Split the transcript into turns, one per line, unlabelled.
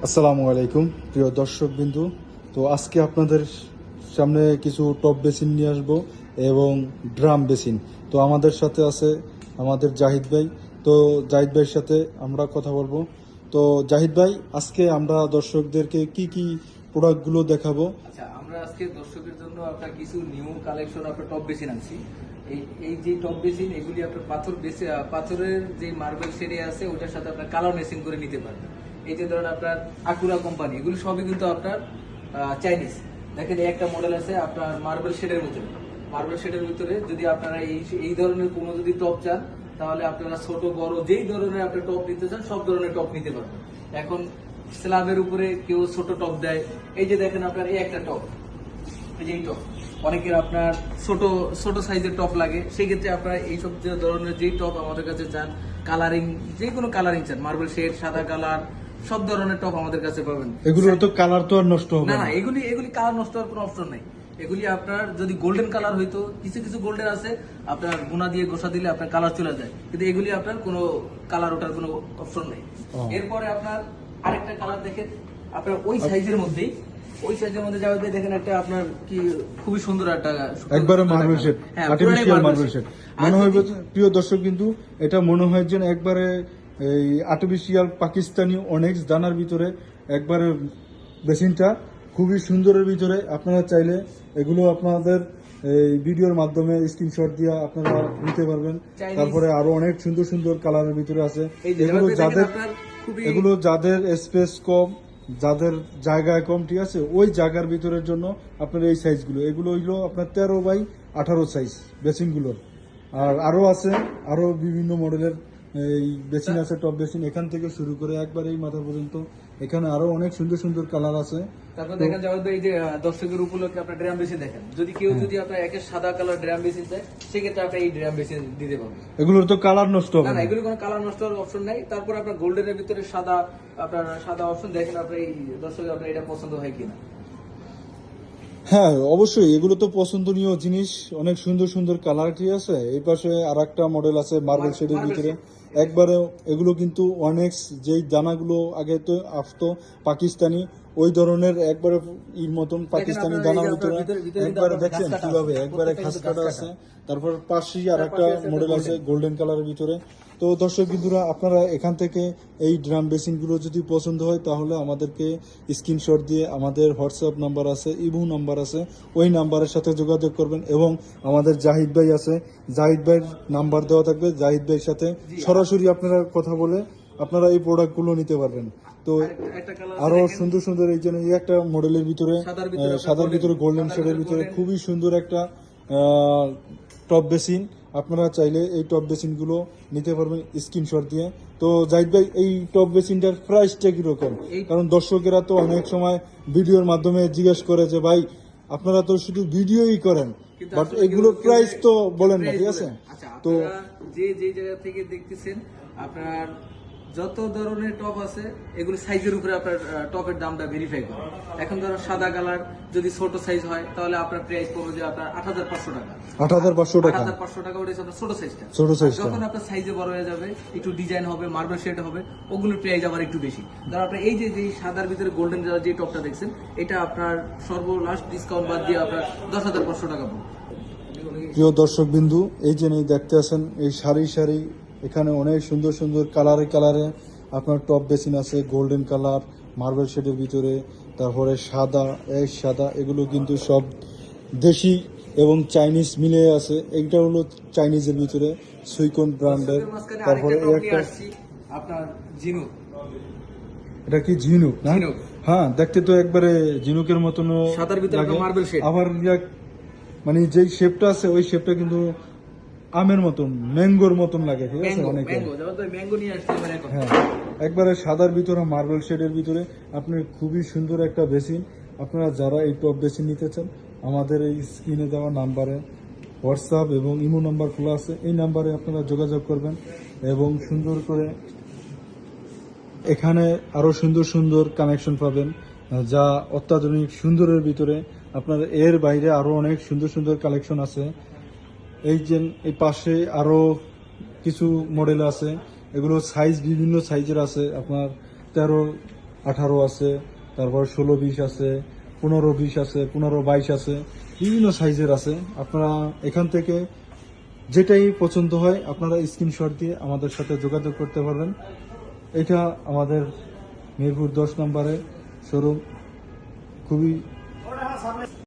আসসালামু আলাইকুম প্রিয় দর্শকবিন্দু। তো আজকে আপনাদের সামনে কিছু টপ বেসিন নিয়ে আসবো এবং ড্রাম বেসিন। তো আমাদের সাথে আছে আমাদের জাহিদ ভাই। তো জাহিদ ভাইয়ের সাথে আমরা কথা বলবো। তো জাহিদ ভাই, আজকে আমরা দর্শকদেরকে কি কি প্রোডাক্টগুলো দেখাবো?
আচ্ছা, আমরা আজকে দর্শকের জন্য আপনার কিছু নিউ কালেকশন আপনার টপ বেসিন আনছি। এই এই যে টপ বেসিন এগুলি আপনার পাথরের যে মার্বেল শেডে আছে ওটার সাথে আপনার কালার মেশিন করে নিতে পারবেন। এই যে ধরেন আপনার আকুরা কোম্পানি, এগুলি সবই কিন্তু আপনার চাইনিজ। দেখেন এই একটা মডেল আছে আপনার মার্বেল শেডের ভিতরে যদি আপনারা এই ধরনের কোনো যদি টপ চান, তাহলে আপনারা ছোট বড় যেই ধরনের আপনি টপ নিতে চান সব ধরনের টপ নিতে পারবেন। এখন স্ল্যাবের উপরে কেউ ছোট টপ দেয়, এই যে দেখেন আপনার এই একটা টপ, এই যে এই টপ, অনেকের আপনার ছোট ছোট সাইজের টপ লাগে, সেই ক্ষেত্রে আপনারা এইসব যে ধরনের যেই টপ আমাদের কাছে চান, কালারিং যে কোনো কালারিং চান, মার্বেল শেড, সাদা কালার, সব ধরনের টপ আমাদের কাছে পাবেন।
এগুলোর তো কালার তো আর নষ্ট হবে
না
না?
না, এগুলি কালার নষ্ট হওয়ার কোনো অপশন নাই। এগুলি আপনার যদি গোল্ডেন কালার হইতো, কিছু কিছু গোল্ডেন আছে আপনার গুণা দিয়ে ঘষা দিলে আপনার কালার চলে যায়, কিন্তু এগুলি আপনার কোনো কালার ওঠার কোনো অপশন নেই। এরপরে আপনার আরেকটা কালার দেখেন আপনার ওই সাইজের মধ্যেই, যাওয়া দেখেন একটা আপনার কি খুবই সুন্দর একটা
একবারে মার্বেল শেড,
হ্যাঁ,
আর্টিফিশিয়াল
পুরাই
মার্বেল শেড মনে হয়। প্রিয় দর্শক, কিন্তু এটা মনে হয় যেন একবারে এই আর্টিফিশিয়াল পাকিস্তানি অনেক দানার ভিতরে একবারে বেসিনটা খুবই সুন্দরের ভিতরে। আপনারা চাইলে এগুলো আপনাদের এই ভিডিওর মাধ্যমে স্ক্রিনশট দিয়ে আপনারা নিতে পারবেন। তারপরে আরো অনেক সুন্দর সুন্দর কালারের ভিতরে আছে। এগুলো যাদের স্পেস কম, যাদের জায়গায় কম, ঠিক আছে, ওই জায়গার ভিতরের জন্য আপনার এই সাইজগুলো, এগুলো হইলো আপনার 13x18 সাইজ বেসিনগুলোর। আর আরো আছে, আরো বিভিন্ন মডেলের এই বেসিন আছে, টপ বেসিন, এখান থেকে শুরু করে একবার এই মাথা পর্যন্ত। এখানে আরো অনেক সুন্দর সুন্দর কালার আছে।
তারপর দেখেন যাওয়ার এই যে দর্শকের উপলক্ষে আপনার ড্রাম বেসিন দেখেন, যদি কেউ যদি আপনার একে সাদা কালার ড্রাম বেসিন চায়, সেক্ষেত্রে আপনার এই ড্রাম বেসিন দিতে পারবেন।
এগুলোর তো কালার নষ্ট হবে
না,
না?
এগুলো কোনো কালার নষ্ট হওয়ার অপশন নাই। তারপর আপনার গোল্ডেনের ভিতরে সাদা, আপনার সাদা অপশন দেখেন আপনার এই দর্শকের আপনার এটা পছন্দ হয় কিনা।
হ্যাঁ, অবশ্যই এগুলো তো পছন্দনীয় জিনিস, অনেক সুন্দর সুন্দর কালার, ঠিক আছে। এই পাশে আর একটা মডেল আছে মার্বেল শেডের ভিতরে একবারে। এগুলো কিন্তু অনেক, যেই দানাগুলো আগে তো আসতো পাকিস্তানি, ওই ধরনের একবারে ইর মতন পাকিস্তানি দানার ভিতরে একবারে দেখছেন কিভাবে একবারে খাস কাটা আছে। তারপর পাশেই আর একটা মডেল আছে গোল্ডেন কালারের ভিতরে। তো দর্শক বিন্দুরা, আপনারা এখান থেকে এই ড্রাম বেসিনগুলো যদি পছন্দ হয়, তাহলে আমাদেরকে স্ক্রিনশট দিয়ে, আমাদের হোয়াটসঅ্যাপ নাম্বার আছে, ইমো নাম্বার আছে, ওই নাম্বারের সাথে যোগাযোগ করবেন। এবং আমাদের জাহিদ ভাই আছে, জাহিদ ভাইয়ের নাম্বার দেওয়া থাকবে, জাহিদ ভাইয়ের সাথে সরাসরি আপনারা কথা বলে আপনারা এই প্রোডাক্টগুলো নিতে পারবেন। তো আরো সুন্দর সুন্দর এই জন্য এই একটা মডেলের ভিতরে, সাদার ভিতরে গোল্ডেন শেডের ভিতরে খুবই সুন্দর একটা টপ বেসিন। আপনারা চাইলে এই টপ বেসিনগুলো নিতে পারবেন স্ক্রিনশট দিয়ে। তো জাহিদ ভাই, এই টপ বেসিনটার প্রাইসটা কিরকম? কারণ দর্শকেরা তো অনেক সময় ভিডিওর মাধ্যমে জিজ্ঞেস করে যে ভাই, আপনারা তো শুধু ভিডিওই করেন, বাট এগুলোর প্রাইস তো বলেন না, ঠিক আছে?
তো যে জায়গা থেকে দেখতেছেন, আপনার যত ধরনের টপ আছে এগুলো সাইজের উপরে আপনার টপের দামটা ভেরিফাই করে। এখন ধরো সাদা কালার যদি ছোট সাইজ হয়, তাহলে আপনার প্রাইস পড়বে যে আপনার 8500 টাকা।
8500 টাকা,
8500 টাকা ওটা আপনার ছোট সাইজটা।
ছোট সাইজ
যখন আপনার সাইজে বড় হয়ে যাবে, একটু ডিজাইন হবে, মার্বেল শেড হবে, ওগুলোর প্রাইস আবার একটু বেশি। ধরো আপনার এই যে সাদার ভিতরে গোল্ডেন যে টপটা দেখছেন, এটা আপনার সর্বলাস্ট ডিসকাউন্ট বাদ দিয়ে আপনার 10500 টাকা পড়বে।
প্রিয় দর্শক বিন্দু, এই যে দেখতে আছেন এই সারি সারি, এখানে অনেক সুন্দর সুন্দর কালারে কালারে আপনার টপ বেসিন আছে। গোল্ডেন কালার, মার্বেল শেডের ভিতরে, তারপরে সাদা, সাদা, এগুলো কিন্তু সব দেশি এবং চাইনিজ মিলে আছে। এইটা হলো চাইনিজের ভিতরে সুইকন ব্র্যান্ডের। তারপরে একটা
আপনার ঝিনুক,
এটা কি ঝিনুক না? হ্যাঁ, দেখতে তো একবারে ঝিনুকের মতন
সাদার ভিতরে মার্বেল শেড।
আবার মানে যেই শেপটা আছে ওই শেপটা কিন্তু আমের মতন, ম্যাঙ্গোর মতন লাগে, ঠিক আছে? অনেকে হ্যাঁ, একবারে সাদার ভিতরে মার্বেল শেডের ভিতরে আপনার খুবই সুন্দর একটা বেসিন। আপনারা যারা এই টপ বেসিন নিতে চান, আমাদের এই স্ক্রিনে দেওয়া নাম্বারে হোয়াটসঅ্যাপ এবং ইমো নাম্বার খোলা আছে, এই নাম্বারে আপনারা যোগাযোগ করবেন। এবং সুন্দর করে এখানে আরো সুন্দর সুন্দর কানেকশন পাবেন, যা অত্যাধুনিক সুন্দরের ভিতরে। আপনার এর বাইরে আরো অনেক সুন্দর সুন্দর কালেকশন আছে। এই যে এই পাশে আরো কিছু মডেল আছে, এগুলো সাইজ বিভিন্ন সাইজের আছে। আপনার 13 18 আছে, তারপর 16-20 আছে, 15-20 আছে, 15-22 আছে, বিভিন্ন সাইজের আছে। আপনারা এখান থেকে যেটাই পছন্দ হয় আপনারা স্ক্রিনশট দিয়ে আমাদের সাথে যোগাযোগ করতে পারবেন। এটা আমাদের মিরপুর 10 নম্বরে শোরুম, খুবই